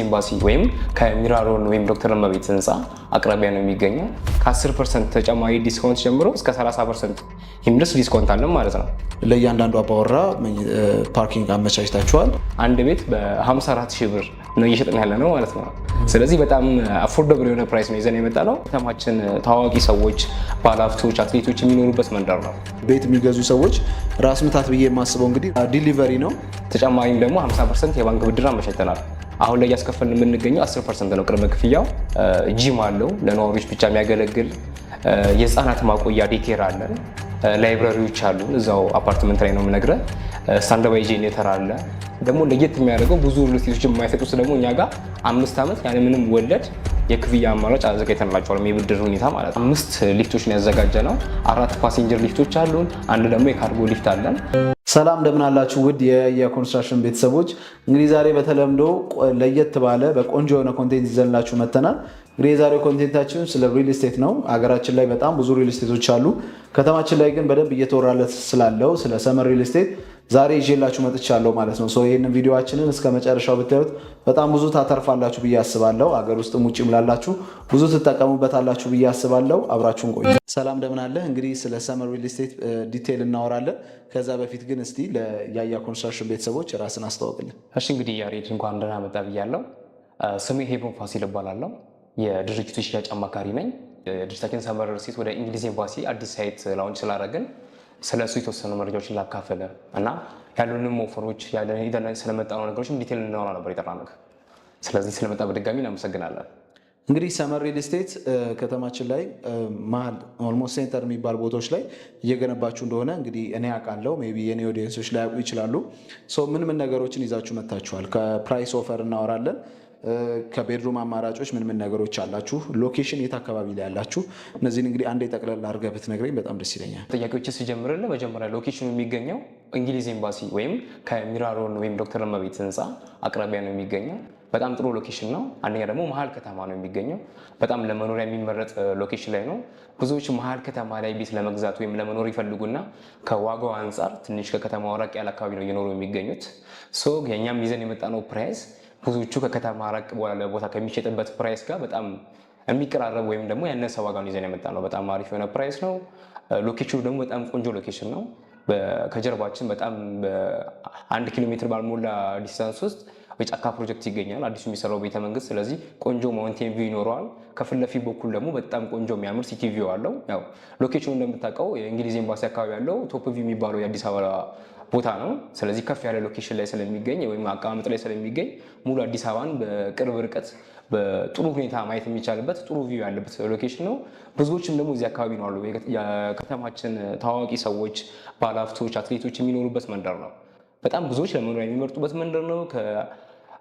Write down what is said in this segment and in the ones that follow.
ኤምባሲ ወይም ከሚራሮን ወይም ዶክተር እመቤት ህንፃ አቅራቢያ ነው የሚገኘው። ከ10% ተጨማሪ ዲስካውንት ጀምሮ እስከ 30% የሚደርስ ዲስካውንት አለ ማለት ነው። ለእያንዳንዱ አባወራ ፓርኪንግ አመቻችታችኋል። አንድ ቤት በ54,000 ብር ነው እየሸጥን ያለ ነው ማለት ነው። ስለዚህ በጣም አፎርደብል የሆነ ፕራይስ ነው ይዘን የመጣ ነው። ከተማችን ታዋቂ ሰዎች፣ ባለሀብቶች፣ አትሌቶች የሚኖሩበት መንደር ነው። ቤት የሚገዙ ሰዎች ራስ ምታት ብዬ የማስበው እንግዲህ ዲሊቨሪ ነው። ተጨማሪም ደግሞ 50% የባንክ ብድር አመቻችተናል። አሁን ላይ እያስከፈልን የምንገኘው 10% ነው ቅድመ ክፍያው። ጂም አለው ለነዋሪዎች ብቻ የሚያገለግል፣ የህፃናት ማቆያ ዴኬር አለን፣ ላይብራሪዎች አሉ እዛው አፓርትመንት ላይ ነው የምነግርህ። ስታንድባይ ጄኔሬተር አለ። ደግሞ ለየት የሚያደርገው ብዙ ሪልስቴቶች የማይሰጡት ደግሞ እኛ ጋር 5 ዓመት ያለምንም ወለድ የክፍያ አማራጭ አዘጋጅተንላቸዋል። የብድር ሁኔታ ማለት 5 ሊፍቶችን ያዘጋጀ ነው። 4 ፓሴንጀር ሊፍቶች አሉን። አንድ ደግሞ የካርጎ ሊፍት አለን። ሰላም እንደምን አላችሁ ውድ የኮንስትራክሽን ቤተሰቦች። እንግዲህ ዛሬ በተለምዶ ለየት ባለ በቆንጆ የሆነ ኮንቴንት ይዘንላችሁ መጥተናል። እንግዲህ የዛሬው ኮንቴንታችን ስለ ሪል ስቴት ነው። ሀገራችን ላይ በጣም ብዙ ሪል ስቴቶች አሉ። ከተማችን ላይ ግን በደንብ እየተወራለት ስላለው ስለ ሰመር ሪል ስቴት ዛሬ ይዤላችሁ መጥቻለሁ ማለት ነው። ይህንን ቪዲዮችንን እስከ መጨረሻው ብታዩት በጣም ብዙ ታተርፋላችሁ ብዬ አስባለሁ። አገር ውስጥም ውጭም ላላችሁ ብዙ ትጠቀሙበታላችሁ ብዬ አስባለሁ። አብራችሁን ቆዩ። ሰላም እንደምን አለህ። እንግዲህ ስለ ሰመር ሪል ስቴት ዲቴይል እናወራለን። ከዛ በፊት ግን እስቲ ለያያ ኮንስትራክሽን ቤተሰቦች ራስን አስተዋውቅልን። እሺ፣ እንግዲህ ያሬድ እንኳን ደህና መጣ ብያለሁ። ስሜ ሄቦን ፋሲል እባላለሁ። የድርጅቱ ሽያጭ አማካሪ ነኝ። ድርጅታችን ሰመር ሪል ስቴት ወደ እንግሊዝ ኤምባሲ አዲስ ሳይት ላውንች ስላደረግን ስለ እሱ የተወሰኑ መረጃዎችን ላካፈለ እና ያሉንም ኦፈሮች ስለመጣነው ነገሮች ዲቴል እናወራ ነበር የጠራነው። ስለዚህ ስለመጣ በድጋሚ እናመሰግናለን። እንግዲህ ሰመር ሪል ስቴት ከተማችን ላይ መሀል ኦልሞስት ሴንተር የሚባል ቦታዎች ላይ እየገነባችሁ እንደሆነ እንግዲህ እኔ አውቃለሁ። ሜይ ቢ የኔ ኦዲየንሶች ላያውቁ ይችላሉ። ምን ምን ነገሮችን ይዛችሁ መጥታችኋል? ከፕራይስ ኦፈር እናወራለን። ከቤድሩም አማራጮች ምን ምን ነገሮች አላችሁ? ሎኬሽን የት አካባቢ ላይ ያላችሁ? እነዚህን እንግዲህ አንዴ ጠቅለል አድርገህ ብትነግረኝ በጣም ደስ ይለኛል። ጥያቄዎችን ሲጀምርልህ መጀመሪያ ሎኬሽኑ የሚገኘው እንግሊዝ ኤምባሲ ወይም ከሚራሮን ወይም ዶክተር እመቤት ህንፃ አቅራቢያ ነው የሚገኘው። በጣም ጥሩ ሎኬሽን ነው። አንደኛ ደግሞ መሀል ከተማ ነው የሚገኘው። በጣም ለመኖሪያ የሚመረጥ ሎኬሽን ላይ ነው። ብዙዎች መሀል ከተማ ላይ ቤት ለመግዛት ወይም ለመኖር ይፈልጉና ከዋጋው አንጻር ትንሽ ከከተማው ራቅ ያለ አካባቢ ነው እየኖሩ የሚገኙት። የእኛም ይዘን የመጣነው ፕራይስ ብዙዎቹ ከከተማ ራቅ ባለ ቦታ ከሚሸጥበት ፕራይስ ጋር በጣም የሚቀራረብ ወይም ደግሞ ያነሰ ዋጋ ነው ይዘን የመጣነው። በጣም አሪፍ የሆነ ፕራይስ ነው። ሎኬሽኑ ደግሞ በጣም ቆንጆ ሎኬሽን ነው። ከጀርባችን በጣም በ1 ኪሎ ሜትር ባልሞላ ዲስታንስ ውስጥ የጫካ ፕሮጀክት ይገኛል፣ አዲሱ የሚሰራው ቤተመንግስት። ስለዚህ ቆንጆ ማውንቴን ቪው ይኖረዋል። ከፊት ለፊት በኩል ደግሞ በጣም ቆንጆ የሚያምር ሲቲ ቪው አለው። ያው ሎኬሽኑ እንደምታውቀው የእንግሊዝ ኤምባሲ አካባቢ ያለው ቶፕ ቪው የሚባለው የአዲስ አበባ ቦታ ነው። ስለዚህ ከፍ ያለ ሎኬሽን ላይ ስለሚገኝ ወይም አቀማመጥ ላይ ስለሚገኝ ሙሉ አዲስ አበባን በቅርብ ርቀት በጥሩ ሁኔታ ማየት የሚቻልበት ጥሩ ቪው ያለበት ሎኬሽን ነው። ብዙዎችም ደግሞ እዚህ አካባቢ ነው አሉ። የከተማችን ታዋቂ ሰዎች፣ ባለሀብቶች፣ አትሌቶች የሚኖሩበት መንደር ነው። በጣም ብዙዎች ለመኖሪያ የሚመርጡበት መንደር ነው።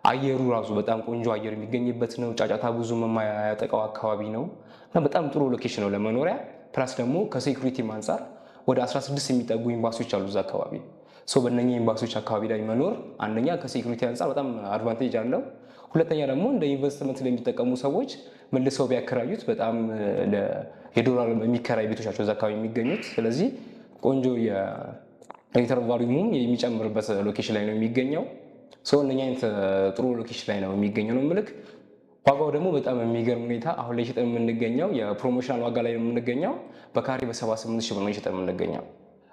አየሩ ራሱ በጣም ቆንጆ አየር የሚገኝበት ነው። ጫጫታ ብዙ የማያጠቃው አካባቢ ነው እና በጣም ጥሩ ሎኬሽን ነው ለመኖሪያ። ፕላስ ደግሞ ከሴኩሪቲ አንጻር ወደ 16 የሚጠጉ ኤምባሲዎች አሉ እዛ አካባቢ። በእነኛ ኤምባሲዎች አካባቢ ላይ መኖር አንደኛ ከሴኩሪቲ አንጻር በጣም አድቫንቴጅ አለው። ሁለተኛ ደግሞ እንደ ኢንቨስትመንት ለሚጠቀሙ ሰዎች መልሰው ቢያከራዩት በጣም የዶላር የሚከራይ ቤቶቻቸው እዛ አካባቢ የሚገኙት። ስለዚህ ቆንጆ የሪተርን ቫልዩሙም የሚጨምርበት ሎኬሽን ላይ ነው የሚገኘው። እነኛ አይነት ጥሩ ሎኬሽን ላይ ነው የሚገኘው ነው ምልክ። ዋጋው ደግሞ በጣም የሚገርም ሁኔታ አሁን ላይ ሸጠን የምንገኘው የፕሮሞሽናል ዋጋ ላይ ነው የምንገኘው። በካሬ በ78,000 ብር ነው ሸጠን የምንገኘው።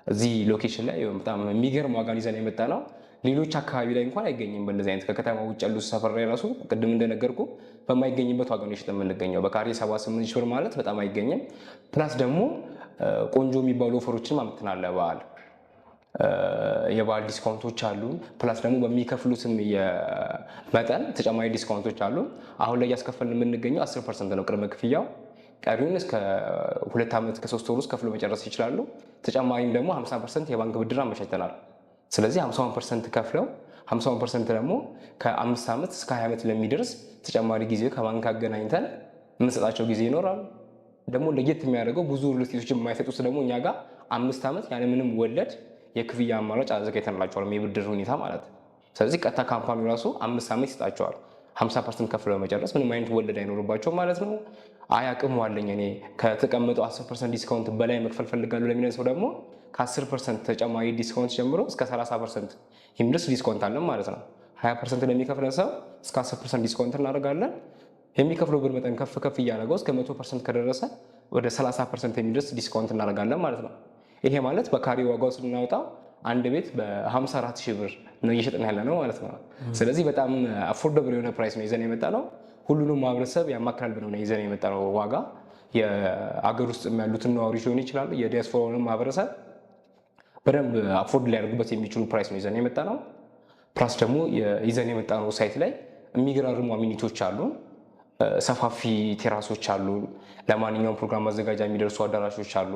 እዚህ ሎኬሽን ላይ በጣም የሚገርም ዋጋ ይዘን የመጣ ነው። ሌሎች አካባቢ ላይ እንኳን አይገኝም። በእንደዚህ አይነት ከከተማ ውጭ ያሉ ሰፈር ላይ ራሱ ቅድም እንደነገርኩ በማይገኝበት ዋጋ ነው የሸጠን የምንገኘው። በካሬ 78,000 ብር ማለት በጣም አይገኝም። ፕላስ ደግሞ ቆንጆ የሚባሉ ኦፈሮችን አምጥተናል ለበዓል። የበዓል ዲስካውንቶች አሉ። ፕላስ ደግሞ በሚከፍሉትም የመጠን ተጨማሪ ዲስካውንቶች አሉ። አሁን ላይ እያስከፈልን የምንገኘው 10% ነው ቅድመ ክፍያው። ቀሪውን እስከ 2 ዓመት ከ3 ወር ውስጥ ከፍሎ መጨረስ ይችላሉ። ተጨማሪም ደግሞ 50% የባንክ ብድር አመቻችተናል። ስለዚህ 50% ከፍለው 50% ደግሞ ከ5 ዓመት እስከ 20 ዓመት ለሚደርስ ተጨማሪ ጊዜ ከባንክ አገናኝተን የምንሰጣቸው ጊዜ ይኖራል። ደግሞ ለየት የሚያደርገው ብዙ ሪልስቴቶች የማይሰጡት ደግሞ እኛ ጋር 5 ዓመት ያለምንም ወለድ የክፍያ አማራጭ አዘጋጅተንላቸዋል፣ የብድር ሁኔታ ማለት ነው። ስለዚህ ቀጥታ ካምፓኒው ራሱ 5 ዓመት ይሰጣቸዋል። 50% ከፍለው መጨረስ ምንም አይነት ወለድ አይኖርባቸው ማለት ነው። አቅሙ አለኝ እኔ ከተቀመጠው 10% ዲስካውንት በላይ መክፈል ፈልጋለሁ ለሚለው ሰው ደግሞ ከ10% ተጨማሪ ዲስካውንት ጀምሮ እስከ 30% የሚደርስ ዲስካውንት አለን ማለት ነው። 20% ለሚከፍለን ሰው እስከ 10% ዲስካውንት እናደርጋለን። የሚከፍለው ብር መጠን ከፍ እያደረገው እስከ 100% ከደረሰ ወደ 30% የሚደርስ ዲስካውንት እናደርጋለን ማለት ነው። ይሄ ማለት በካሬ ዋጋው ስናወጣው አንድ ቤት በ54 ሺህ ብር ነው እየሸጥን ያለ ነው ማለት ነው። ስለዚህ በጣም አፎርደብል የሆነ ፕራይስ ነው ይዘን የመጣ ነው። ሁሉንም ማህበረሰብ ያማክላል ብለው ነው ይዘን የመጣ ነው ዋጋ። የአገር ውስጥ ያሉትን ነዋሪዎች ሊሆን ይችላል፣ የዲያስፖራውን ማህበረሰብ በደንብ አፎርድ ሊያደርጉበት የሚችሉ ፕራይስ ነው ይዘን የመጣ ነው። ፕላስ ደግሞ ይዘን የመጣ ነው ሳይት ላይ የሚገራርሙ አሚኒቲዎች አሉ። ሰፋፊ ቴራሶች አሉ። ለማንኛውም ፕሮግራም ማዘጋጃ የሚደርሱ አዳራሾች አሉ።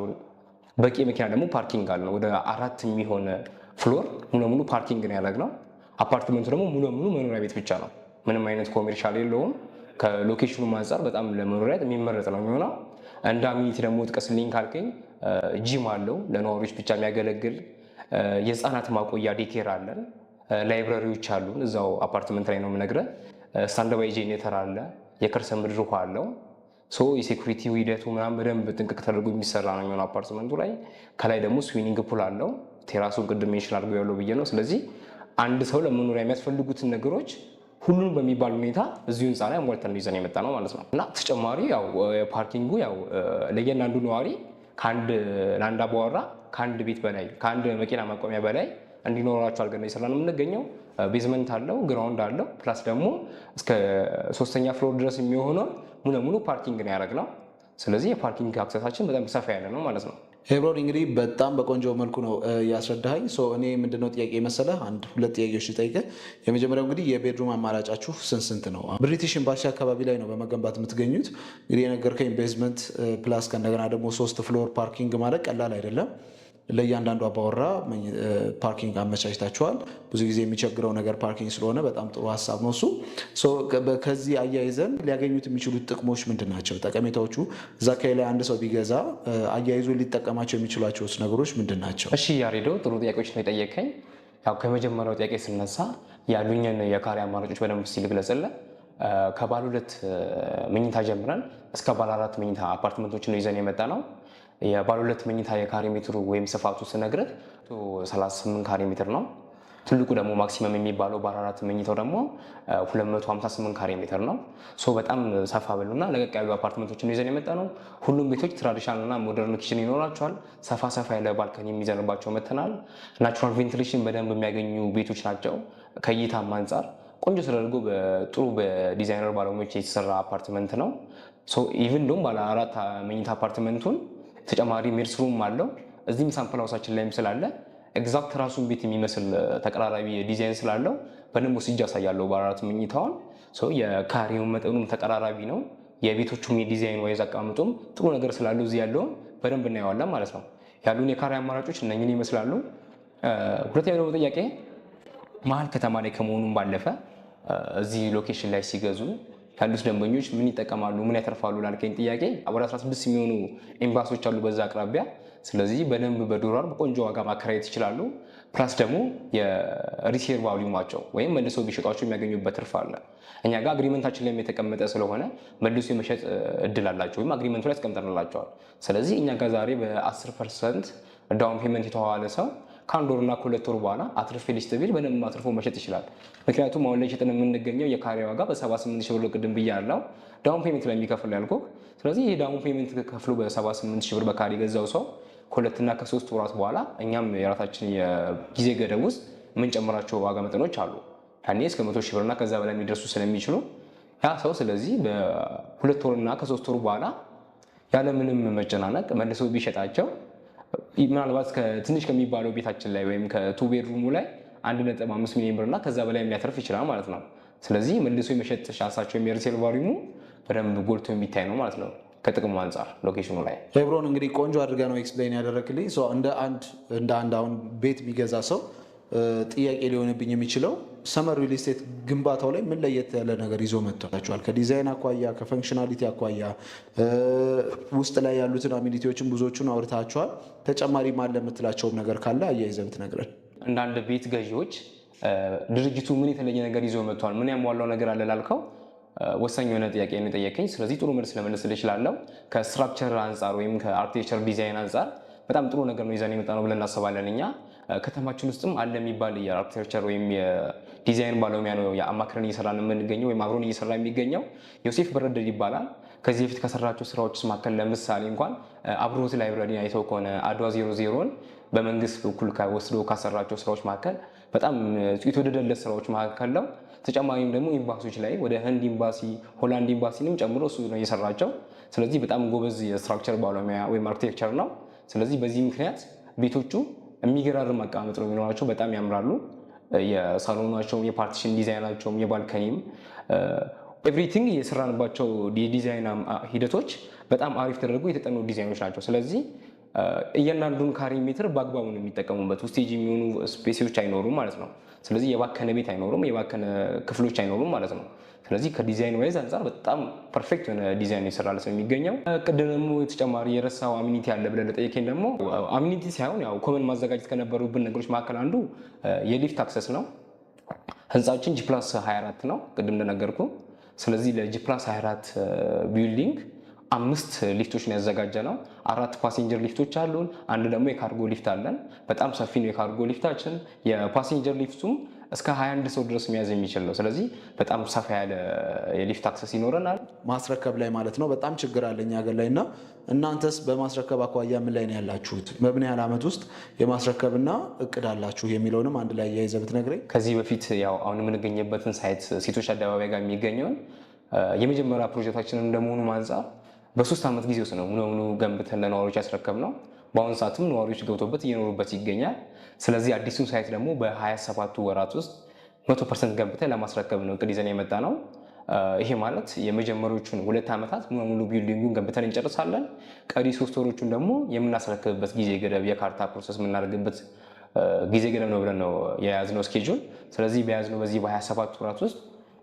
በቂ መኪና ደግሞ ፓርኪንግ አለ። ወደ 4 የሚሆን ፍሎር ሙሉ ሙሉ ፓርኪንግ ነው ያደረግነው። አፓርትመንቱ ደግሞ ሙሉ ሙሉ መኖሪያ ቤት ብቻ ነው። ምንም አይነት ኮሜርሻል የለውም። ከሎኬሽኑ አንጻር በጣም ለመኖሪያ የሚመረጥ ነው የሚሆነው። እንደ አሚኒቲ ደግሞ ጥቀስልኝ ካልከኝ ጂም አለው ለነዋሪዎች ብቻ የሚያገለግል። የህፃናት ማቆያ ዴኬር አለን። ላይብራሪዎች አሉን እዛው አፓርትመንት ላይ ነው የምነግርህ። ስታንድባይ ጄኔሬተር አለ። የከርሰ ምድር ውሃ አለው። የሴኩሪቲ ሂደቱ ምናምን በደንብ ጥንቅቅ ተደርጎ የሚሰራ ነው የሚሆነው አፓርትመንቱ ላይ። ከላይ ደግሞ ስዊሚንግ ፑል አለው። ቴራሱን ቅድም ሜንሽን አድርገው ያለው ብዬ ነው። ስለዚህ አንድ ሰው ለመኖሪያ የሚያስፈልጉትን ነገሮች ሁሉንም በሚባል ሁኔታ እዚሁ ህንፃ ላይ ሞልተን ይዘን የመጣ ነው ማለት ነው። እና ተጨማሪ ፓርኪንጉ ለእያንዳንዱ ነዋሪ ለአንድ አባወራ ከአንድ ቤት በላይ ከአንድ መኪና ማቆሚያ በላይ እንዲኖራቸው አድርገን እየሰራን የምንገኘው። ቤዝመንት አለው፣ ግራውንድ አለው። ፕላስ ደግሞ እስከ 3ኛ ፍሎር ድረስ የሚሆነው ሙሉ ሙሉ ፓርኪንግ ነው ያደረግነው። ስለዚህ የፓርኪንግ አክሰሳችን በጣም ሰፋ ያለ ነው ማለት ነው። ሄብሮን እንግዲህ በጣም በቆንጆ መልኩ ነው ያስረዳኸኝ። እኔ ምንድነው ጥያቄ መሰለህ፣ 1-2 ጥያቄዎች ልጠይቅህ። የመጀመሪያው እንግዲህ የቤድሩም አማራጫችሁ ስንት ነው? ብሪቲሽ ኤምባሲ አካባቢ ላይ ነው በመገንባት የምትገኙት። እንግዲህ የነገርከኝ ቤዝመንት ፕላስ ከእንደገና ደግሞ 3 ፍሎር ፓርኪንግ ማለት ቀላል አይደለም። ለእያንዳንዱ አባወራ ፓርኪንግ አመቻችታችኋል። ብዙ ጊዜ የሚቸግረው ነገር ፓርኪንግ ስለሆነ በጣም ጥሩ ሀሳብ ነው እሱ። ከዚህ አያይዘን ሊያገኙት የሚችሉት ጥቅሞች ምንድን ናቸው? ጠቀሜታዎቹ እዛ አካባቢ ላይ አንድ ሰው ቢገዛ አያይዞ ሊጠቀማቸው የሚችሏቸው ነገሮች ምንድን ናቸው? እሺ ያሬዶ፣ ጥሩ ጥያቄዎች ነው የጠየቀኝ። ከመጀመሪያው ጥያቄ ስነሳ ያሉኝን የካሬ አማራጮች በደንብ ሲል ግለጽልህ። ከባለ 2 መኝታ ጀምረን እስከ ባለ 4 መኝታ አፓርትመንቶችን ነው ይዘን የመጣ ነው። የባለ 2 መኝታ የካሬ ሜትሩ ወይም ስፋቱ ስነግርህ 38 ካሬ ሜትር ነው። ትልቁ ደግሞ ማክሲመም የሚባለው ባለ 4 መኝታው ደግሞ 258 ካሬ ሜትር ነው። በጣም ሰፋ ብሉና ለቀቅ ያሉ አፓርትመንቶችን ይዘን የመጣ ነው። ሁሉም ቤቶች ትራዲሽናል እና ሞደርን ኪችን ይኖራቸዋል። ሰፋ ያለ ባልከኒ የሚዘንባቸው መተናል። ናቹራል ቬንቲሌሽን በደንብ የሚያገኙ ቤቶች ናቸው። ከእይታም አንጻር ቆንጆ ተደርጎ ጥሩ በዲዛይነር ባለሙያዎች የተሰራ አፓርትመንት ነው። ኢቭን ደግሞ ባለ 4 መኝታ አፓርትመንቱን ተጨማሪ ሜድስ ሩም አለው። እዚህም ሳምፕል ሃውሳችን ላይም ስላለ ኤግዛክት ራሱን ቤት የሚመስል ተቀራራቢ ዲዛይን ስላለው በደንብ ወስጄ አሳያለሁ። ባለ 4 መኝታውን የካሬው መጠኑም ተቀራራቢ ነው። የቤቶቹም የዲዛይን ዋይዝ አቀማመጡም ጥሩ ነገር ስላለው እዚህ ያለውን በደንብ እናየዋለን ማለት ነው። ያሉን የካሬ አማራጮች እነኝን ይመስላሉ። ሁለተኛው ደግሞ ጥያቄ መሀል ከተማ ላይ ከመሆኑም ባለፈ እዚህ ሎኬሽን ላይ ሲገዙ ያሉት ደንበኞች ምን ይጠቀማሉ፣ ምን ያተርፋሉ ላልከኝ ጥያቄ ወደ 16 የሚሆኑ ኤምባሲዎች አሉ በዛ አቅራቢያ። ስለዚህ በደንብ በዶላር በቆንጆ ዋጋ ማከራየት ይችላሉ። ፕላስ ደግሞ የሪሴል ቫልዩማቸው ወይም መልሰው ቢሸጧቸው የሚያገኙበት ትርፍ አለ። እኛ ጋር አግሪመንታችን ላይ የተቀመጠ ስለሆነ መልሶ የመሸጥ እድል አላቸው ወይም አግሪመንቱ ላይ ያስቀምጠንላቸዋል። ስለዚህ እኛ ጋር ዛሬ በ10% ዳውን ፔመንት የተዋዋለ ሰው ከ1 ወርና ከ2 ወር በኋላ አትርፌ ልስጥ ቢል በደንብ አትርፎ መሸጥ ይችላል። ምክንያቱም አሁን ላይ ሸጥን የምንገኘው የካሬ ዋጋ በ78 ሺህ ብር ቅድም ብያለሁ፣ ዳውን ፔመንት ላይ የሚከፍል ያልኩህ። ስለዚህ ይህ ዳውን ፔመንት ከፍሎ በ78 ሺህ ብር በካሬ ገዛው ሰው ከ2 እና ከ3 ወራት በኋላ እኛም የራሳችን የጊዜ ገደብ ውስጥ የምንጨምራቸው ዋጋ መጠኖች አሉ። ያኔ እስከ 100 ሺህ ብርና ከዛ በላይ የሚደርሱ ስለሚችሉ ያ ሰው ስለዚህ በ2 ወርና ከ3 ወር በኋላ ያለምንም መጨናነቅ መልሶ ቢሸጣቸው ምናልባት ትንሽ ከሚባለው ቤታችን ላይ ወይም ከ2 ቤድሩሙ ላይ 1.5 ሚሊዮን ብርና ከዛ በላይ የሚያተርፍ ይችላል ማለት ነው። ስለዚህ መልሶ የመሸጥ ሻንሳቸው የሪሴል ቫልዩሙ በደንብ ጎልቶ የሚታይ ነው ማለት ነው ከጥቅሙ አንጻር ሎኬሽኑ ላይ። ሄብሮን እንግዲህ ቆንጆ አድርገህ ነው ኤክስፕሌን ያደረግልኝ። እንደ አንድ አሁን ቤት ቢገዛ ሰው ጥያቄ ሊሆንብኝ የሚችለው ሰመር ሪል ስቴት ግንባታው ላይ ምን ለየት ያለ ነገር ይዞ መጥቷቸዋል? ከዲዛይን አኳያ፣ ከፈንክሽናሊቲ አኳያ ውስጥ ላይ ያሉትን አሚኒቲዎችን ብዙዎቹን አውርታቸዋል። ተጨማሪ ማለ የምትላቸውም ነገር ካለ አያይዘህ ብትነግረን። እንደ አንድ ቤት ገዢዎች ድርጅቱ ምን የተለየ ነገር ይዞ መጥቷል፣ ምን ያሟላው ነገር አለ ላልከው ወሳኝ የሆነ ጥያቄ ነው የጠየቀኝ። ስለዚህ ጥሩ መልስ ለመለስልህ እችላለሁ። ከስትራክቸር አንጻር ወይም ከአርኪቴክቸር ዲዛይን አንጻር በጣም ጥሩ ነገር ነው ይዘን የመጣ ነው ብለን እናስባለን። እኛ ከተማችን ውስጥም አለ የሚባል የአርኪቴክቸር ወይም ዲዛይን ባለሙያ ነው የአማክረን እየሰራን የምንገኘው ወይም አብሮን እየሰራ የሚገኘው ዮሴፍ በረደድ ይባላል። ከዚህ በፊት ከሰራቸው ስራዎች መካከል ለምሳሌ እንኳን አብሮት ላይብራሪ አይተው ከሆነ አድዋ 00ን በመንግስት በኩል ወስዶ ካሰራቸው ስራዎች መካከል በጣም የተወደደለት ስራዎች መካከል ነው። ተጨማሪም ደግሞ ኤምባሲዎች ላይ ወደ ህንድ ኤምባሲ፣ ሆላንድ ኤምባሲንም ጨምሮ እሱ ነው የሰራቸው። ስለዚህ በጣም ጎበዝ የስትራክቸር ባለሙያ ወይም አርኪቴክቸር ነው። ስለዚህ በዚህ ምክንያት ቤቶቹ የሚገራርም አቀማመጥ ነው የሚኖራቸው፣ በጣም ያምራሉ። የሳሎናቸውም፣ የፓርቲሽን ዲዛይናቸውም፣ የባልከኒም ኤቭሪቲንግ የሰራንባቸው የዲዛይን ሂደቶች በጣም አሪፍ ተደርጎ የተጠኑ ዲዛይኖች ናቸው። ስለዚህ እያንዳንዱን ካሬ ሜትር በአግባቡ ነው የሚጠቀሙበት። ውስቴጅ የሚሆኑ ስፔሲዎች አይኖሩም ማለት ነው። ስለዚህ የባከነ ቤት አይኖሩም፣ የባከነ ክፍሎች አይኖሩም ማለት ነው። ስለዚህ ከዲዛይን ዋይዝ አንጻር በጣም ፐርፌክት የሆነ ዲዛይን የሰራለት ነው የሚገኘው። ቅድም ደግሞ ተጨማሪ የረሳው አሚኒቲ አለ ብለህ ለጠየቀኝ ደግሞ አሚኒቲ ሳይሆን ያው ኮመን ማዘጋጀት ከነበሩብን ነገሮች መካከል አንዱ የሊፍት አክሰስ ነው። ህንፃችን ጂፕላስ 24 ነው ቅድም እንደነገርኩ። ስለዚህ ለጂፕላስ 24 ቢልዲንግ 5 ሊፍቶችን ያዘጋጀ ነው። 4 ፓሴንጀር ሊፍቶች አሉን፣ አንድ ደግሞ የካርጎ ሊፍት አለን። በጣም ሰፊ ነው የካርጎ ሊፍታችን። የፓሴንጀር ሊፍቱም እስከ 21 ሰው ድረስ መያዝ የሚችል ነው። ስለዚህ በጣም ሰፋ ያለ የሊፍት አክሰስ ይኖረናል። ማስረከብ ላይ ማለት ነው በጣም ችግር አለ እኛ ሀገር ላይ እና እናንተስ በማስረከብ አኳያ ምን ላይ ነው ያላችሁት? በምን ያህል ዓመት ውስጥ የማስረከብና እቅድ አላችሁ የሚለውንም አንድ ላይ ያይዘህ ብትነግረኝ። ከዚህ በፊት ያው አሁን የምንገኝበትን ሳይት ሴቶች አደባባይ ጋር የሚገኘውን የመጀመሪያ ፕሮጀክታችንን እንደመሆኑ አንጻር በ3 ዓመት ጊዜ ውስጥ ነው ሙሉ ሙሉ ገንብተን ለነዋሪዎች ያስረከብ ነው። በአሁኑ ሰዓትም ነዋሪዎች ገብቶበት እየኖሩበት ይገኛል። ስለዚህ አዲሱን ሳይት ደግሞ በ27 ወራት ውስጥ 100% ገንብተን ለማስረከብ ነው እቅድ ይዘን የመጣ ነው። ይሄ ማለት የመጀመሪያዎቹን 2 ዓመታት ሙሉ ሙሉ ቢልዲንጉን ገንብተን እንጨርሳለን። ቀሪ 3 ወሮቹን ደግሞ የምናስረክብበት ጊዜ ገደብ፣ የካርታ ፕሮሰስ የምናደርግበት ጊዜ ገደብ ነው ብለን ነው የያዝነው ስኬጁል። ስለዚህ በያዝነው በዚህ በ27 ወራት ውስጥ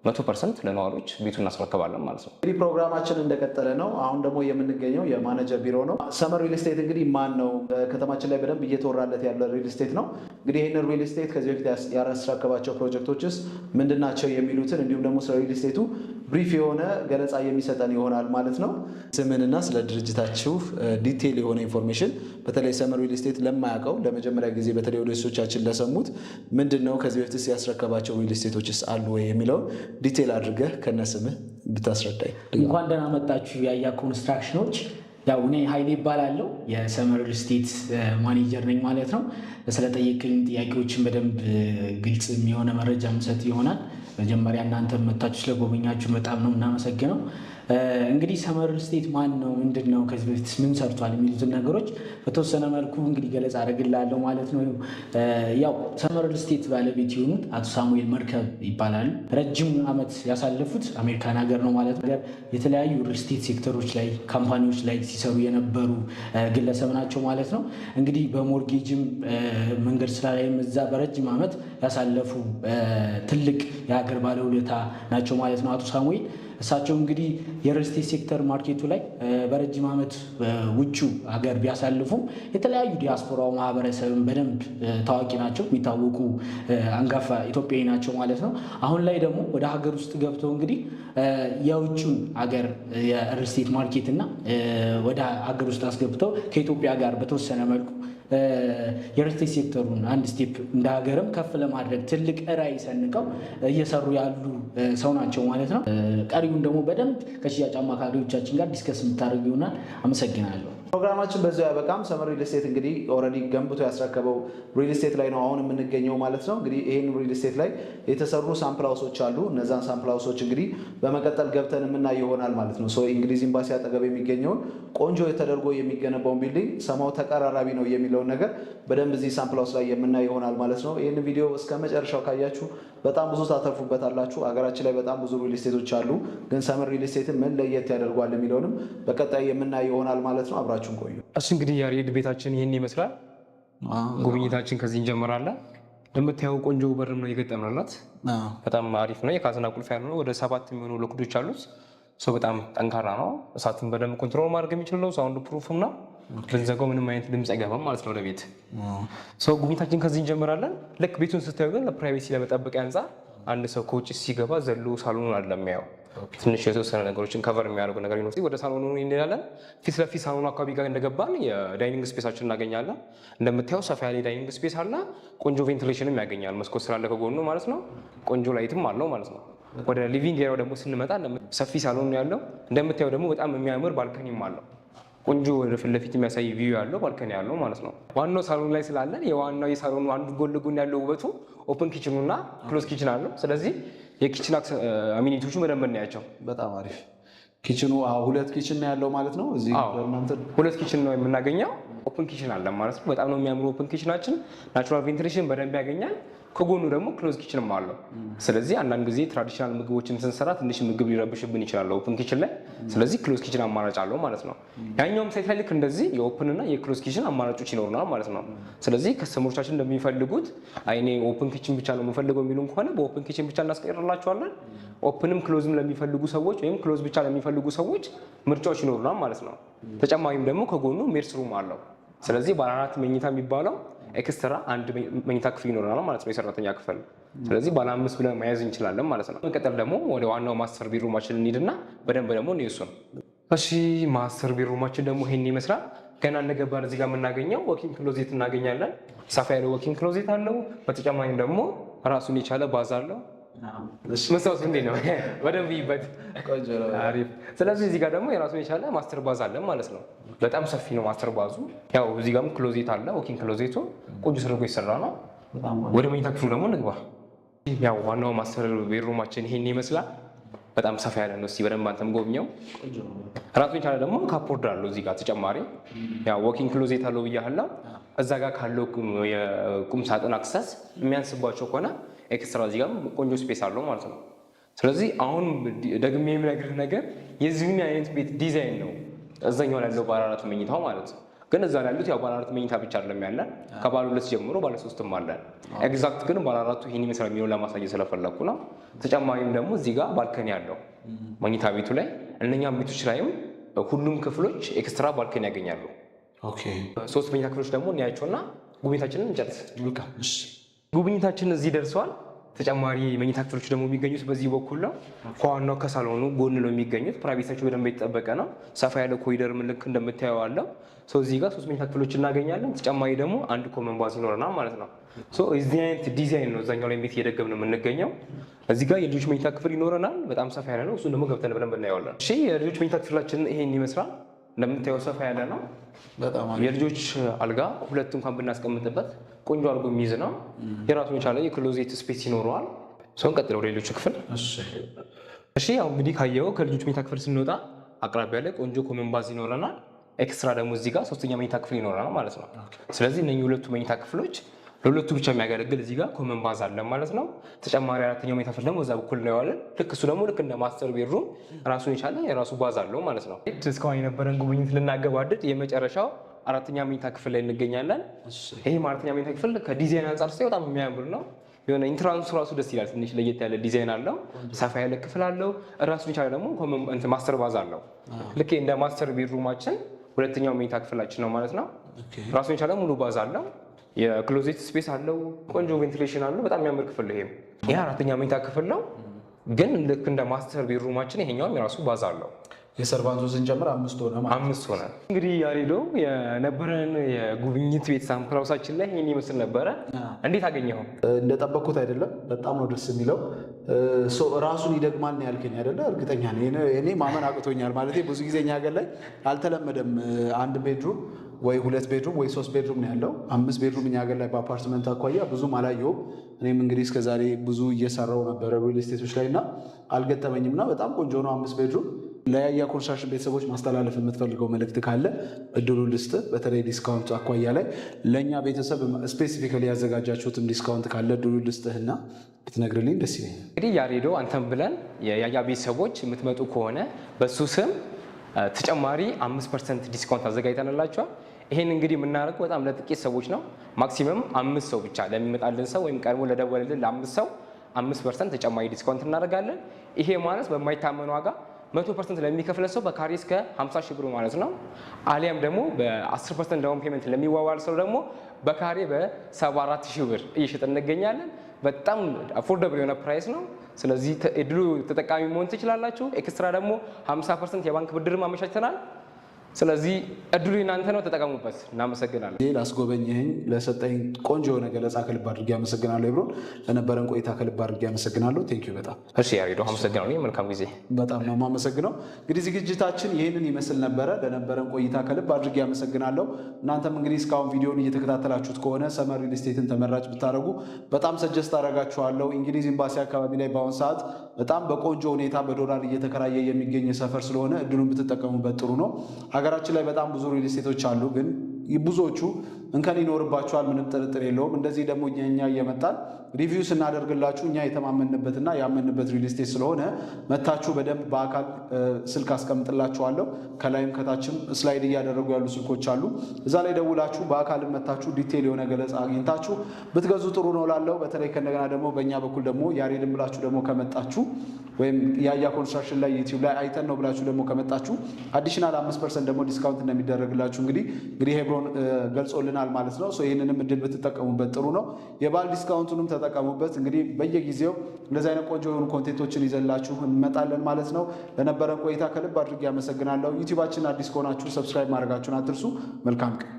100% ለነዋሪዎች ቤቱን እናስረክባለን ማለት ነው። እንግዲህ ፕሮግራማችን እንደቀጠለ ነው። አሁን ደግሞ የምንገኘው የማኔጀር ቢሮ ነው። ሰመር ሪል ስቴት እንግዲህ ማን ነው? ከተማችን ላይ በደንብ እየተወራለት ያለ ሪል ስቴት ነው። እንግዲህ ይህንን ሪል ስቴት ከዚህ በፊት ያስረከባቸው ፕሮጀክቶችስ ምንድናቸው የሚሉትን እንዲሁም ደግሞ ስለ ሪል ስቴቱ ብሪፍ የሆነ ገለጻ የሚሰጠን ይሆናል ማለት ነው። ስምንና ስለ ድርጅታችሁ ዲቴይል የሆነ ኢንፎርሜሽን በተለይ ሰመር ሪል ስቴት ለማያውቀው ለመጀመሪያ ጊዜ በተለይ ወደሶቻችን ለሰሙት ምንድን ነው ከዚህ በፊት ያስረከባቸው ሪል ስቴቶችስ አሉ ወይ የሚለውን ዲቴይል አድርገህ ከነስምህ ብታስረዳኝ። እንኳን ደህና መጣችሁ ያያ ኮንስትራክሽኖች። ያው እኔ ኃይሌ ይባላለሁ የሰመር ሪል ስቴት ማኔጀር ነኝ ማለት ነው። ስለጠየቀኝ ጥያቄዎችን በደንብ ግልጽ የሆነ መረጃ የምሰጥ ይሆናል። መጀመሪያ እናንተ መታችሁ ስለጎበኛችሁ በጣም ነው እናመሰግነው። እንግዲህ ሰመር ሪል ስቴት ማን ነው፣ ምንድን ነው፣ ከዚህ በፊት ምን ሰርቷል የሚሉትን ነገሮች በተወሰነ መልኩ እንግዲህ ገለጻ አደርግላለሁ ማለት ነው። ያው ሰመር ሪል ስቴት ባለቤት የሆኑት አቶ ሳሙኤል መርከብ ይባላሉ። ረጅም ዓመት ያሳለፉት አሜሪካን ሀገር ነው ማለት ነው። የተለያዩ ሪል ስቴት ሴክተሮች ላይ ካምፓኒዎች ላይ ሲሰሩ የነበሩ ግለሰብ ናቸው ማለት ነው። እንግዲህ በሞርጌጅም መንገድ ስራ ላይም እዛ በረጅም ዓመት ያሳለፉ ትልቅ የሀገር ባለውለታ ናቸው ማለት ነው አቶ ሳሙኤል። እሳቸው እንግዲህ የሪል ስቴት ሴክተር ማርኬቱ ላይ በረጅም ዓመት ውጩ ሀገር ቢያሳልፉም የተለያዩ ዲያስፖራው ማህበረሰብን በደንብ ታዋቂ ናቸው፣ የሚታወቁ አንጋፋ ኢትዮጵያዊ ናቸው ማለት ነው። አሁን ላይ ደግሞ ወደ ሀገር ውስጥ ገብተው እንግዲህ የውጩን ሀገር የሪል ስቴት ማርኬት እና ወደ ሀገር ውስጥ አስገብተው ከኢትዮጵያ ጋር በተወሰነ መልኩ የሪል ስቴት ሴክተሩን አንድ ስቴፕ እንደ ሀገርም ከፍ ለማድረግ ትልቅ ራዕይ ሰንቀው እየሰሩ ያሉ ሰው ናቸው ማለት ነው። ቀሪውን ደግሞ በደንብ ከሽያጭ አማካሪዎቻችን ጋር ዲስከስ የምታደርጉ ይሆናል። አመሰግናለሁ። ፕሮግራማችን በዚሁ ያበቃም። ሰመር ሪል ስቴት እንግዲህ ኦልሬዲ ገንብቶ ያስረከበው ሪል ስቴት ላይ ነው አሁን የምንገኘው ማለት ነው። እንግዲህ ይህን ሪል ስቴት ላይ የተሰሩ ሳምፕል ሃውሶች አሉ። እነዛን ሳምፕል ሃውሶች እንግዲህ በመቀጠል ገብተን የምናይ ይሆናል ማለት ነው። እንግሊዝ ኤምባሲ አጠገብ የሚገኘውን ቆንጆ ተደርጎ የሚገነባውን ቢልዲንግ ሰማው ተቀራራቢ ነው የሚለውን ነገር በደንብ እዚህ ሳምፕል ሃውስ ላይ የምናይ ይሆናል ማለት ነው። ይህን ቪዲዮ እስከ መጨረሻው ካያችሁ በጣም ብዙ ታተርፉበታላችሁ። ሀገራችን ላይ በጣም ብዙ ሪል ስቴቶች አሉ፣ ግን ሰመር ሪል ስቴትን ምን ለየት ያደርጓል የሚለውንም በቀጣይ የምናይ ይሆናል ማለት ነው። አብራችሁን ቆዩ። እሱ እንግዲህ ያሬድ ቤታችን ይህን ይመስላል። ጉብኝታችን ከዚህ እንጀምራለን። እንደምታየው ቆንጆ በርም ነው የገጠምንላት። በጣም አሪፍ ነው። የካዝና ቁልፍ ያለው ነው። ወደ 7 የሚሆኑ ሎኮች አሉት። በጣም ጠንካራ ነው። እሳትን በደንብ ኮንትሮል ማድረግ የሚችል ነው። ሳውንድ ፕሩፍም ነው። ብንዘጋው ምንም አይነት ድምፅ አይገባም ማለት ነው ወደ ቤት። ጉብኝታችን ከዚህ እንጀምራለን። ልክ ቤቱን ስታዩ ግን ለፕራይቬሲ ለመጠበቂያ አንጻር አንድ ሰው ከውጭ ሲገባ ዘሎ ሳሎኑን አይደለም የሚያየው። ትንሽ የተወሰነ ነገሮችን ከቨር የሚያደርጉ ነገር ይኖር። ወደ ሳሎኑ እንሄዳለን። ፊት ለፊት ሳሎኑ አካባቢ ጋር እንደገባን የዳይኒንግ ስፔሳችን እናገኛለን። እንደምታየው ሰፋ ያለ ዳይኒንግ ስፔስ አለ። ቆንጆ ቬንቲሌሽንም ያገኛል። መስኮት ስላለ ከጎኑ ማለት ነው። ቆንጆ ላይትም አለው ማለት ነው። ወደ ሊቪንግ ኤሪያው ደግሞ ስንመጣ ሰፊ ሳሎን ያለው እንደምታየው ደግሞ በጣም የሚያምር ባልከኒም አለው። ቆንጆ ወደ ፊት ለፊት የሚያሳይ ቪው ያለው ባልከኒ ያለው ማለት ነው። ዋናው ሳሎን ላይ ስላለን የዋናው የሳሎኑ አንዱ ጎን ለጎን ያለው ውበቱ ኦፕን ኪችኑና ክሎዝ ኪችን አለው። ስለዚህ የኪችን አሚኒቲዎቹ በደንብ እናያቸው። በጣም አሪፍ ኪችኑ። ሁለት ኪችን ነው ያለው ማለት ነው። እዚህ ሁለት ኪችን ነው የምናገኘው። ኦፕን ኪችን አለ ማለት ነው። በጣም ነው የሚያምሩ ኦፕን ኪችናችን። ናቹራል ቬንቲሌሽን በደንብ ያገኛል። ከጎኑ ደግሞ ክሎዝ ኪችንም አለው። ስለዚህ አንዳንድ ጊዜ ትራዲሽናል ምግቦችን ስንሰራ ትንሽ ምግብ ሊረብሽብን ይችላል ኦፕን ኪችን ላይ። ስለዚህ ክሎዝ ኪችን አማራጭ አለው ማለት ነው። ያኛውም ሳይት ላይ ልክ እንደዚህ የኦፕን እና የክሎዝ ኪችን አማራጮች ይኖሩናል ማለት ነው። ስለዚህ ከስተመሮቻችን እንደሚፈልጉት እኔ ኦፕን ኪችን ብቻ ነው የምፈልገው የሚሉን ከሆነ በኦፕን ኪችን ብቻ እናስቀይርላቸዋለን። ኦፕንም ክሎዝም ለሚፈልጉ ሰዎች ወይም ክሎዝ ብቻ ለሚፈልጉ ሰዎች ምርጫዎች ይኖሩናል ማለት ነው። ተጨማሪም ደግሞ ከጎኑ ሜድስ ሩም አለው። ስለዚህ ባለ 4 መኝታ የሚባለው ኤክስትራ አንድ መኝታ ክፍል ይኖረናል ማለት ነው፣ የሰራተኛ ክፍል። ስለዚህ ባለ 5 ብለን መያዝ እንችላለን ማለት ነው። መቀጠል ደግሞ ወደ ዋናው ማስተር ቤድሩማችን እንሂድና በደንብ ደግሞ እሱን። እሺ ማስተር ቤድሩማችን ደግሞ ይሄን ይመስላል። ገና እንደገባን እዚህ ጋር የምናገኘው ወኪንግ ክሎዜት እናገኛለን። ሰፋ ያለ ወኪንግ ክሎዜት አለው። በተጨማሪም ደግሞ ራሱን የቻለ ባዝ አለው። መስታወት እንዴት ነው? በደንብ ይበት አሪፍ። ስለዚህ እዚህ ጋር ደግሞ የራሱን የቻለ ማስተር ባዝ አለ ማለት ነው። በጣም ሰፊ ነው ማስተር ባዙ። ያው እዚህ ጋርም ክሎዜት አለ። ወኪንግ ክሎዜቱ ቆንጆ ተደርጎ የተሰራ ነው። ወደ መኝታ ክፍሉ ደግሞ እንግባ። ያው ዋናው ማስተር ቤድሩማችን ይሄን ይመስላል። በጣም ሰፋ ያለ ነው። እስኪ በደንብ አንተም ጎብኘው። ራሱን የቻለ ደግሞ ካፖርድ አለው እዚህ ጋር ተጨማሪ። ያው ወኪንግ ክሎዜት አለው ብያለሁ። እዛ ጋር ካለው የቁም ሳጥን አክሰስ የሚያንስባቸው ከሆነ ኤክስትራ እዚህ ጋር ቆንጆ ስፔስ አለው ማለት ነው። ስለዚህ አሁን ደግሜ የምነግርህ ነገር የዚህን አይነት ቤት ዲዛይን ነው እዛኛው ያለው ባለ 4 መኝታው ማለት ነው። ግን እዛ ላይ ያሉት ያው ባለ 4 መኝታ ብቻ አይደለም ያለን፣ ከባለ 2 ጀምሮ ባለ 3ም አለን። ኤግዛክት ግን ባለ 4ቱ ይሄን ይመስላል የሚለው ለማሳየት ስለፈለኩ ነው። ተጨማሪም ደግሞ እዚህ ጋር ባልከኒ ያለው መኝታ ቤቱ ላይ እነኛም ቤቶች ላይም ሁሉም ክፍሎች ኤክስትራ ባልከኒ ያገኛሉ። ኦኬ 3 መኝታ ክፍሎች ደግሞ እናያቸውና ጉብኝታችንን እንጨርስ። ጉብኝታችን እዚህ ደርሷል። ተጨማሪ መኝታ ክፍሎች ደግሞ የሚገኙት በዚህ በኩል ነው። ከዋናው ከሳሎኑ ጎን ነው የሚገኙት። ፕራይቬታቸው በደንብ የተጠበቀ ነው። ሰፋ ያለ ኮሪደር ምልክ እንደምታየው አለው። እዚህ ጋር 3 መኝታ ክፍሎች እናገኛለን። ተጨማሪ ደግሞ አንድ ኮመን ባዝ ይኖረናል ማለት ነው። እዚህ አይነት ዲዛይን ነው እዛኛው ላይ ቤት እየደገምን ነው የምንገኘው። እዚህ ጋር የልጆች መኝታ ክፍል ይኖረናል። በጣም ሰፋ ያለ ነው። እሱን ደግሞ ገብተን በደንብ እናየዋለን። እሺ የልጆች መኝታ ክፍላችን ይሄን ይመስላል። እንደምታየው ሰፋ ያለ ነው። የልጆች አልጋ 2 እንኳን ብናስቀምጥበት ቆንጆ አድርጎ የሚይዝ ነው። የራሱን የቻለ የክሎዜት ስፔስ ይኖረዋል። ሰውን ቀጥለው ወደ ሌሎች ክፍል። እሺ ያው እንግዲህ ካየው ከልጆች መኝታ ክፍል ስንወጣ አቅራቢያ ላይ ቆንጆ ኮመን ባዝ ይኖረናል። ኤክስትራ ደግሞ እዚህ ጋር 3ኛ መኝታ ክፍል ይኖረናል ማለት ነው። ስለዚህ እነኚህ 2 መኝታ ክፍሎች ለሁለቱ ብቻ የሚያገለግል እዚህ ጋር ኮመን ባዝ አለ ማለት ነው። ተጨማሪ 4ኛው መኝታ ክፍል ደግሞ እዛ በኩል ነው ያለን። ልክ እሱ ደግሞ ልክ እንደ ማስተር ቤድሩም ራሱን የቻለ የራሱ ባዝ አለው ማለት ነው። እስካሁን የነበረን ጉብኝት ልናገባድድ የመጨረሻው 4ኛ መኝታ ክፍል ላይ እንገኛለን። ይሄ 4ኛ መኝታ ክፍል ከዲዛይን አንጻር ሳይ በጣም የሚያምር ነው። የሆነ ኢንትራንሱ ራሱ ደስ ይላል። ትንሽ ለየት ያለ ዲዛይን አለው። ሰፋ ያለ ክፍል አለው። ራሱን የቻለ ደግሞ ማስተር ባዝ አለው። ልክ እንደ ማስተር ቤድሩማችን 2ኛው መኝታ ክፍላችን ነው ማለት ነው። ራሱን የቻለ ሙሉ ባዝ አለው። የክሎዜት ስፔስ አለው። ቆንጆ ቬንቲሌሽን አለው። በጣም የሚያምር ክፍል ይሄ 4ኛ መኝታ ክፍል ነው። ግን ልክ እንደ ማስተር ቤድሩማችን ይሄኛውም የራሱ ባዝ አለው። የሰርቫንቱ ስንጨምር 5 ሆነ ማለት 5 ሆነ። እንግዲህ ያሬዶ የነበረን የጉብኝት ቤት ሳምፕል ሃውሳችን ላይ ይሄን ይመስል ነበረ። እንዴት አገኘኸው? እንደጠበቅኩት አይደለም። በጣም ነው ደስ የሚለው። ራሱን ይደግማል ነው ያልከኝ አይደለ? እርግጠኛ ነኝ። እኔ ማመን አቅቶኛል። ማለት ብዙ ጊዜ እኛ ሀገር ላይ አልተለመደም። 1 ቤድሩም ወይ 2 ቤድሩም ወይ 3 ቤድሩም ነው ያለው። 5 ቤድሩም እኛ ሀገር ላይ በአፓርትመንት አኳያ ብዙም አላየሁም። እኔም እንግዲህ እስከዛሬ ብዙ እየሰራው ነበረ ሪል ስቴቶች ላይ እና አልገጠመኝም እና በጣም ቆንጆ ነው 5 ቤድሩም። ለያያ ኮንስትራክሽን ቤተሰቦች ማስተላለፍ የምትፈልገው መልእክት ካለ እድሉ ልስጥ። በተለይ ዲስካውንት አኳያ ላይ ለእኛ ቤተሰብ ስፔሲፊካሊ ያዘጋጃችሁትም ዲስካውንት ካለ እድሉ ልስጥህና ብትነግርልኝ ደስ ይለኛል። እንግዲህ ያሬዶ አንተም ብለን የያያ ቤተሰቦች የምትመጡ ከሆነ በሱ ስም ተጨማሪ 5% ዲስካውንት አዘጋጅተንላችኋል። ይሄን እንግዲህ የምናደርገው በጣም ለጥቂት ሰዎች ነው። ማክሲመም 5 ሰው ብቻ ለሚመጣልን ሰው ወይም ቀድሞ ለደወለልን ለ5 ሰው 5% ተጨማሪ ዲስካውንት እናደርጋለን። ይሄ ማለት በማይታመን ዋጋ 100% ለሚከፍለ ሰው በካሬ እስከ 50 ሺህ ብር ማለት ነው። አሊያም ደግሞ በ10% ዳውን ፔመንት ለሚዋዋል ሰው ደግሞ በካሬ በ74 ሺህ ብር እየሸጥን እንገኛለን። በጣም አፎርደብል የሆነ ፕራይስ ነው። ስለዚህ እድሉ ተጠቃሚ መሆን ትችላላችሁ። ኤክስትራ ደግሞ 50% የባንክ ብድር አመቻችተናል። ስለዚህ እድሉ እናንተ ነው፣ ተጠቀሙበት። እናመሰግናለን። ላስጎበኘኝ ለሰጠኝ ቆንጆ የሆነ ገለጻ ከልብ አድርጌ አመሰግናለሁ። ኤብሮን ለነበረን ቆይታ ከልብ አድርጌ አመሰግናለሁ። ቴንኪዩ በጣም እሺ። ያሬዶ አመሰግናለሁ። መልካም ጊዜ። በጣም ነው የማመሰግነው። እንግዲህ ዝግጅታችን ይህንን ይመስል ነበረ። ለነበረን ቆይታ ከልብ አድርጌ አመሰግናለሁ። እናንተም እንግዲህ እስካሁን ቪዲዮን እየተከታተላችሁት ከሆነ ሰመር ሪል ስቴትን ተመራጭ ብታደርጉ በጣም ሰጀስት አደርጋችኋለሁ። እንግሊዝ ኤምባሲ አካባቢ ላይ በአሁኑ ሰዓት በጣም በቆንጆ ሁኔታ በዶላር እየተከራየ የሚገኝ ሰፈር ስለሆነ እድሉን ብትጠቀሙበት ጥሩ ነው። ሀገራችን ላይ በጣም ብዙ ሪል ስቴቶች አሉ፣ ግን ብዙዎቹ እንከን ይኖርባቸዋል፣ ምንም ጥርጥር የለውም። እንደዚህ ደግሞ እኛ እየመጣን ሪቪው ስናደርግላችሁ እኛ የተማመንበትና ያመንበት ሪል ስቴት ስለሆነ መታችሁ በደንብ በአካል ስልክ አስቀምጥላችኋለሁ። ከላይም ከታችም ስላይድ እያደረጉ ያሉ ስልኮች አሉ። እዛ ላይ ደውላችሁ በአካልም መታችሁ ዲቴል የሆነ ገለጻ አግኝታችሁ ብትገዙ ጥሩ ነው ላለው። በተለይ ከእንደገና ደግሞ በእኛ በኩል ደግሞ ያሬድን ብላችሁ ደግሞ ከመጣችሁ ወይም ያያ ኮንስትራክሽን ላይ ዩቲዩብ ላይ አይተን ነው ብላችሁ ደግሞ ከመጣችሁ አዲሽናል 5% ደግሞ ዲስካውንት እንደሚደረግላችሁ እንግዲህ ሄብሮን ገልጾልናል ማለት ነው። ይህንንም እድል ብትጠቀሙበት ጥሩ ነው። የበዓል ዲስካውንቱንም ተጠቀሙበት። እንግዲህ በየጊዜው እንደዚህ አይነት ቆንጆ የሆኑ ኮንቴንቶችን ይዘላችሁ እንመጣለን ማለት ነው። ለነበረን ቆይታ ከልብ አድርጌ ያመሰግናለሁ። ዩቲዩባችን አዲስ ከሆናችሁ ሰብስክራይብ ማድረጋችሁን አትርሱ። መልካም ቀን